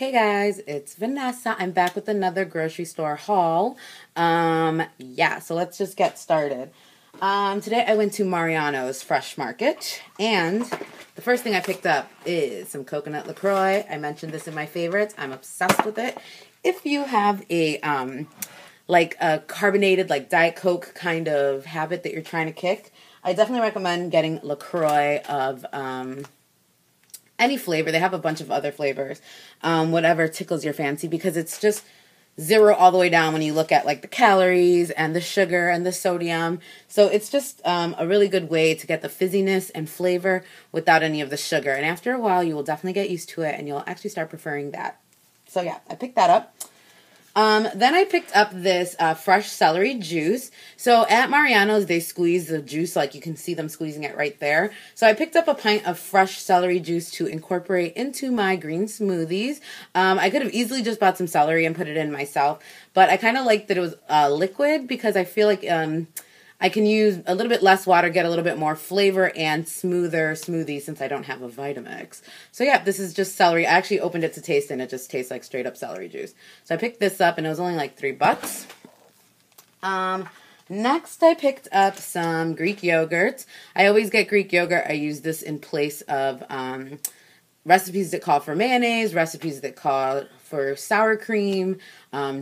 Hey guys, it's Vanessa. I'm back with another grocery store haul. So let's just get started. Today I went to Mariano's Fresh Market, and the first thing I picked up is some coconut LaCroix. I mentioned this in my favorites. I'm obsessed with it. If you have a carbonated, like Diet Coke kind of habit that you're trying to kick, I definitely recommend getting LaCroix of any flavor. They have a bunch of other flavors, whatever tickles your fancy, because it's just zero all the way down when you look at like the calories and the sugar and the sodium. So it's just a really good way to get the fizziness and flavor without any of the sugar. And after a while, you will definitely get used to it, and you'll actually start preferring that. So yeah, I picked that up. Then I picked up this fresh celery juice. So at Mariano's, they squeeze the juice, like you can see them squeezing it right there. So I picked up a pint of fresh celery juice to incorporate into my green smoothies. I could have easily just bought some celery and put it in myself, but I kind of liked that it was liquid, because I feel like I can use a little bit less water, get a little bit more flavor and smoother smoothie since I don't have a Vitamix. So yeah, this is just celery. I actually opened it to taste, and it just tastes like straight up celery juice. So I picked this up, and it was only like $3. Next, I picked up some Greek yogurt. I always get Greek yogurt. I use this in place of recipes that call for mayonnaise, recipes that call for sour cream,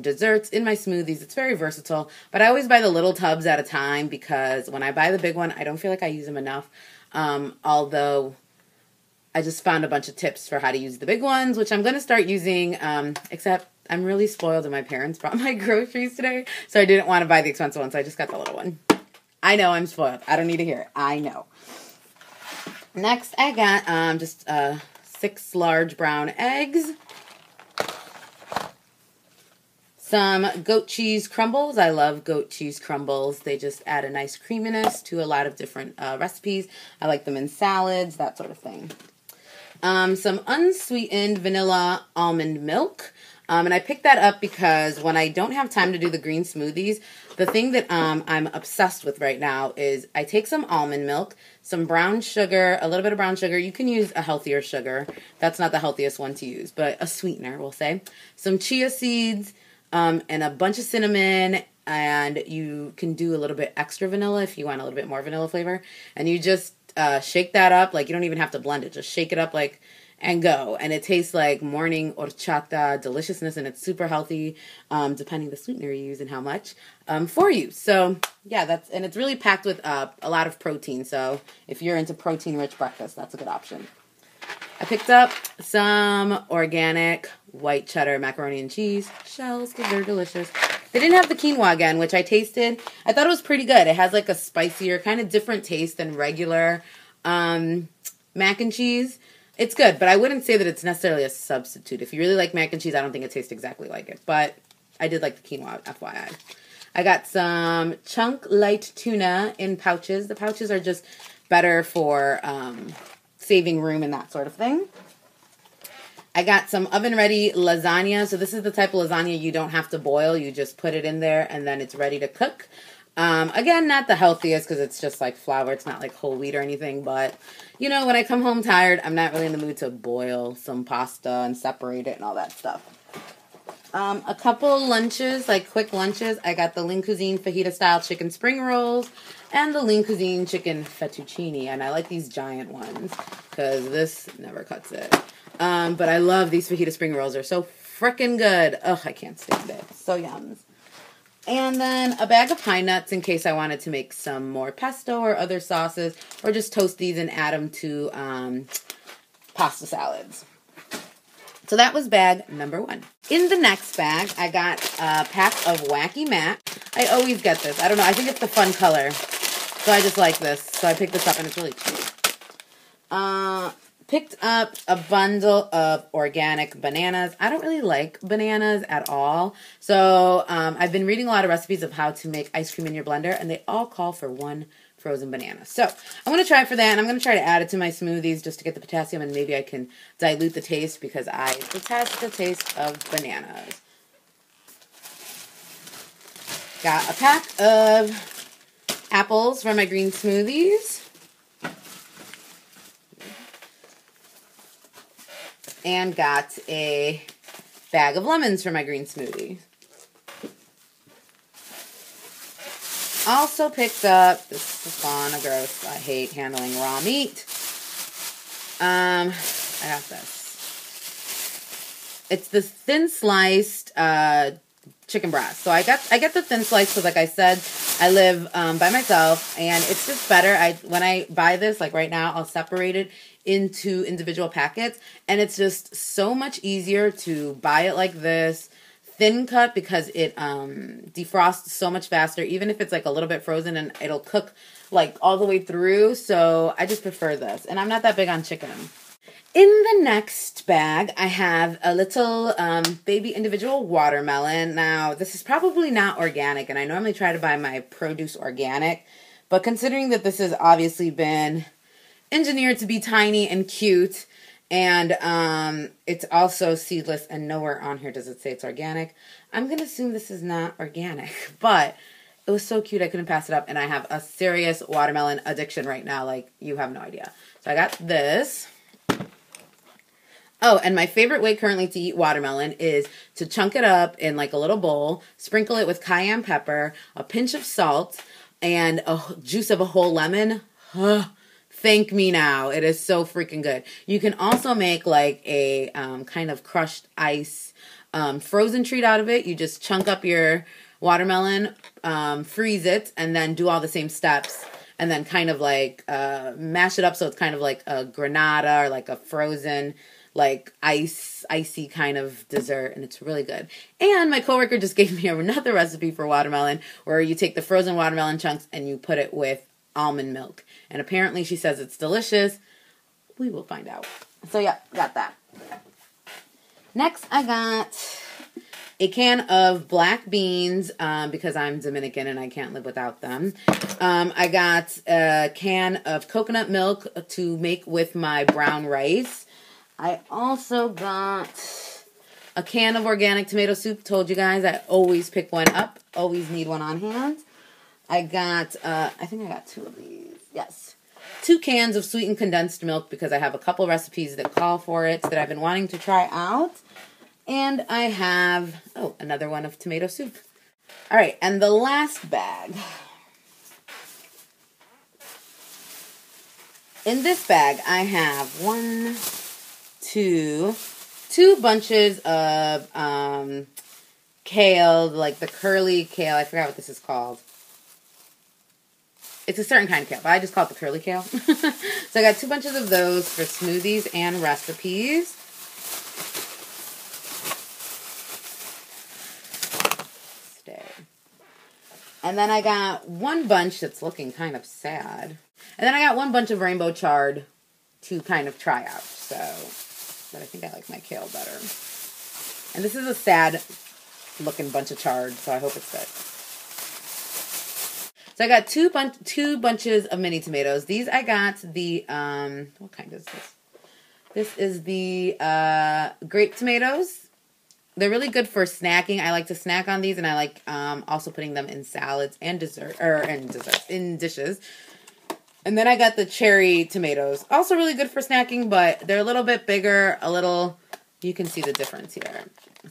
desserts in my smoothies. It's very versatile, but I always buy the little tubs at a time, because when I buy the big one, I don't feel like I use them enough. Although I just found a bunch of tips for how to use the big ones, which I'm going to start using, except I'm really spoiled and my parents brought my groceries today, so I didn't want to buy the expensive one, so I just got the little one. I know I'm spoiled. I don't need to hear it. I know. Next, I got just 6 large brown eggs, some goat cheese crumbles. I love goat cheese crumbles. They just add a nice creaminess to a lot of different recipes. I like them in salads, that sort of thing. Some unsweetened vanilla almond milk. And I picked that up because when I don't have time to do the green smoothies, the thing that I'm obsessed with right now is I take some almond milk, some brown sugar, a little bit of brown sugar. You can use a healthier sugar. That's not the healthiest one to use, but a sweetener, we'll say. Some chia seeds, and a bunch of cinnamon, and you can do a little bit extra vanilla if you want a little bit more vanilla flavor. And you just shake that up. Like, you don't even have to blend it. Just shake it up and go. And it tastes like morning horchata deliciousness, and it's super healthy, depending the sweetener you use and how much, for you. So yeah, and it's really packed with a lot of protein. So if you're into protein-rich breakfast, that's a good option. I picked up some organic white cheddar macaroni and cheese shells, because they're delicious. They didn't have the quinoa again, which I tasted. I thought it was pretty good. It has like a spicier, kind of different taste than regular mac and cheese. It's good, but I wouldn't say that it's necessarily a substitute. If you really like mac and cheese, I don't think it tastes exactly like it, but I did like the quinoa, FYI. I got some chunk light tuna in pouches. The pouches are just better for saving room and that sort of thing. I got some oven-ready lasagna. So this is the type of lasagna you don't have to boil. You just put it in there, and then it's ready to cook. Again, not the healthiest, because it's just like flour. It's not like whole wheat or anything. But, you know, when I come home tired, I'm not really in the mood to boil some pasta and separate it and all that stuff. A couple lunches, like quick lunches. I got the Lean Cuisine fajita-style chicken spring rolls and the Lean Cuisine chicken fettuccine. And I like these giant ones, because this never cuts it. But I love these fajita spring rolls. They're so freaking good. Ugh, I can't stand it. So yums. And then a bag of pine nuts in case I wanted to make some more pesto or other sauces, or just toast these and add them to pasta salads. So that was bag number 1. In the next bag, I got a pack of Wacky Matte. I always get this. I don't know. I think it's the fun color. So I just like this. So I picked this up, and it's really cute. Picked up a bundle of organic bananas. I don't really like bananas at all. So I've been reading a lot of recipes of how to make ice cream in your blender, and they all call for 1 frozen banana. So I'm going to try it for that, and I'm going to try to add it to my smoothies just to get the potassium, and maybe I can dilute the taste, because I detest the taste of bananas. Got a pack of apples for my green smoothies. and got a bag of lemons for my green smoothie. Also picked up, this is gone, gross, I hate handling raw meat. I got this. It's the thin sliced chicken breast. So I get the thin slice because, like I said, I live by myself, and it's just better. When I buy this, like right now, I'll separate it into individual packets, and it's just so much easier to buy it like this, thin cut, because it defrosts so much faster, even if it's like a little bit frozen, and it'll cook like all the way through. So I just prefer this, and I'm not that big on chicken. In the next bag, I have a little baby individual watermelon. Now, this is probably not organic, and I normally try to buy my produce organic, but considering that this has obviously been engineered to be tiny and cute, and it's also seedless, and nowhere on here does it say it's organic, I'm going to assume this is not organic, but it was so cute I couldn't pass it up, and I have a serious watermelon addiction right now, like you have no idea. So I got this. Oh, and my favorite way currently to eat watermelon is to chunk it up in like a little bowl, sprinkle it with cayenne pepper, a pinch of salt, and a juice of a whole lemon. Thank me now. It is so freaking good. You can also make like a kind of crushed ice frozen treat out of it. You just chunk up your watermelon, freeze it, and then do all the same steps. And then kind of like mash it up so it's kind of like a granada or like a frozen like icy kind of dessert, and it's really good. And my coworker just gave me another recipe for watermelon where you take the frozen watermelon chunks and you put it with almond milk. And apparently she says it's delicious. We will find out. So yeah, got that. Next, I got a can of black beans because I'm Dominican and I can't live without them. I got a can of coconut milk to make with my brown rice. I also got a can of organic tomato soup. Told you guys I always pick one up. Always need one on hand. I got, I think I got 2 of these. Yes. 2 cans of sweetened condensed milk because I have a couple recipes that call for it that I've been wanting to try out. And I have, another one of tomato soup. All right, and the last bag. In this bag, I have 2 bunches of kale, like the curly kale. I forgot what this is called. It's a certain kind of kale, but I just call it the curly kale. So I got 2 bunches of those for smoothies and recipes. And then I got 1 bunch that's looking kind of sad. And then I got 1 bunch of rainbow chard to kind of try out. So, but I think I like my kale better. And this is a sad looking bunch of chard, so I hope it's good. So I got 2 bunches of mini tomatoes. These I got the, what kind is this? This is the grape tomatoes. They're really good for snacking. I like to snack on these, and I like also putting them in salads and in dishes. And then I got the cherry tomatoes. Also really good for snacking, but they're a little bit bigger, you can see the difference here.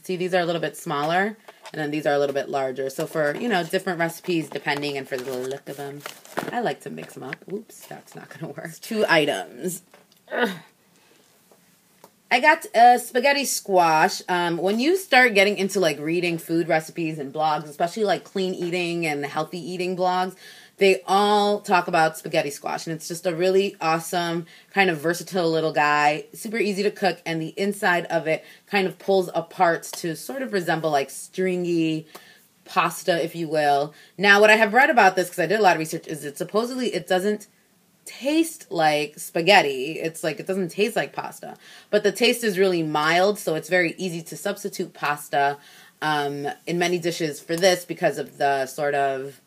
See, these are a little bit smaller, and then these are a little bit larger. So for, different recipes depending, and for the look of them, I like to mix them up. Oops, that's not going to work. 2 items. Ugh. I got a spaghetti squash. When you start getting into like reading food recipes and blogs, especially like clean eating and healthy eating blogs, they all talk about spaghetti squash. And it's just a really awesome, kind of versatile little guy, super easy to cook, and the inside of it kind of pulls apart to sort of resemble like stringy pasta, if you will. Now, what I have read about this, because I did a lot of research, is that supposedly it doesn't taste like spaghetti. It's like, it doesn't taste like pasta, but the taste is really mild, so it's very easy to substitute pasta in many dishes for this because of the sort of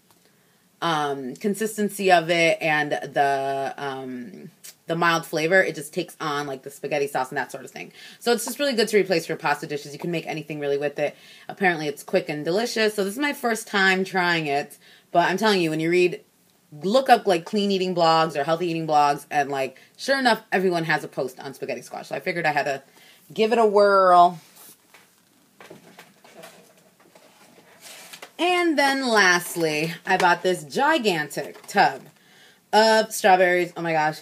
consistency of it and the mild flavor. It just takes on like the spaghetti sauce and that sort of thing. So it's just really good to replace your pasta dishes. You can make anything really with it. Apparently it's quick and delicious. So this is my first time trying it, but I'm telling you, when you look up like clean eating blogs or healthy eating blogs, and like sure enough, everyone has a post on spaghetti squash. So I figured I had to Give it a whirl. And then lastly, I bought this gigantic tub of strawberries. Oh my gosh.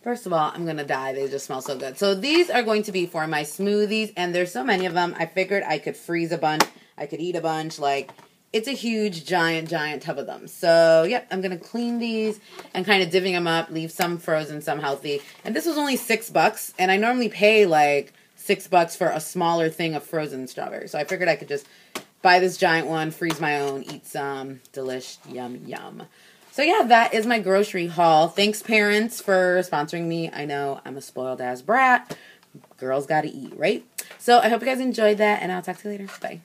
First of all, I'm going to die. They just smell so good. So these are going to be for my smoothies, and there's so many of them. I figured I could freeze a bunch. I could eat a bunch. Like, it's a huge, giant tub of them. So, yep, I'm going to clean these and kind of divvying them up, leave some frozen, some healthy. And this was only $6, and I normally pay like $6 for a smaller thing of frozen strawberries. So I figured I could just buy this giant one, freeze my own, eat some. Delish, yum, yum. So yeah, that is my grocery haul. Thanks, parents, for sponsoring me. I know I'm a spoiled-ass brat. Girls gotta eat, right? So I hope you guys enjoyed that, and I'll talk to you later. Bye.